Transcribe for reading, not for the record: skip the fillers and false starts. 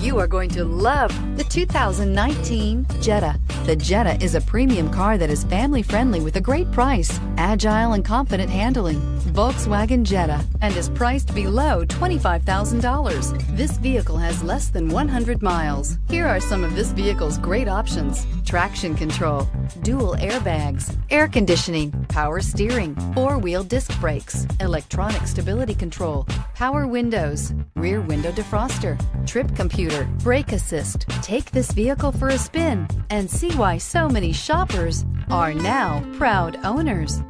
You are going to love the 2019 Jetta. The Jetta is a premium car that is family-friendly with a great price, agile and confident handling. Volkswagen Jetta, and is priced below $25,000. This vehicle has less than 100 miles. Here are some of this vehicle's great options: traction control, dual airbags, air conditioning, power steering, four-wheel disc brakes, electronic stability control, power windows, rear window defroster, trip computer, brake assist. Take this vehicle for a spin and see why so many shoppers are now proud owners.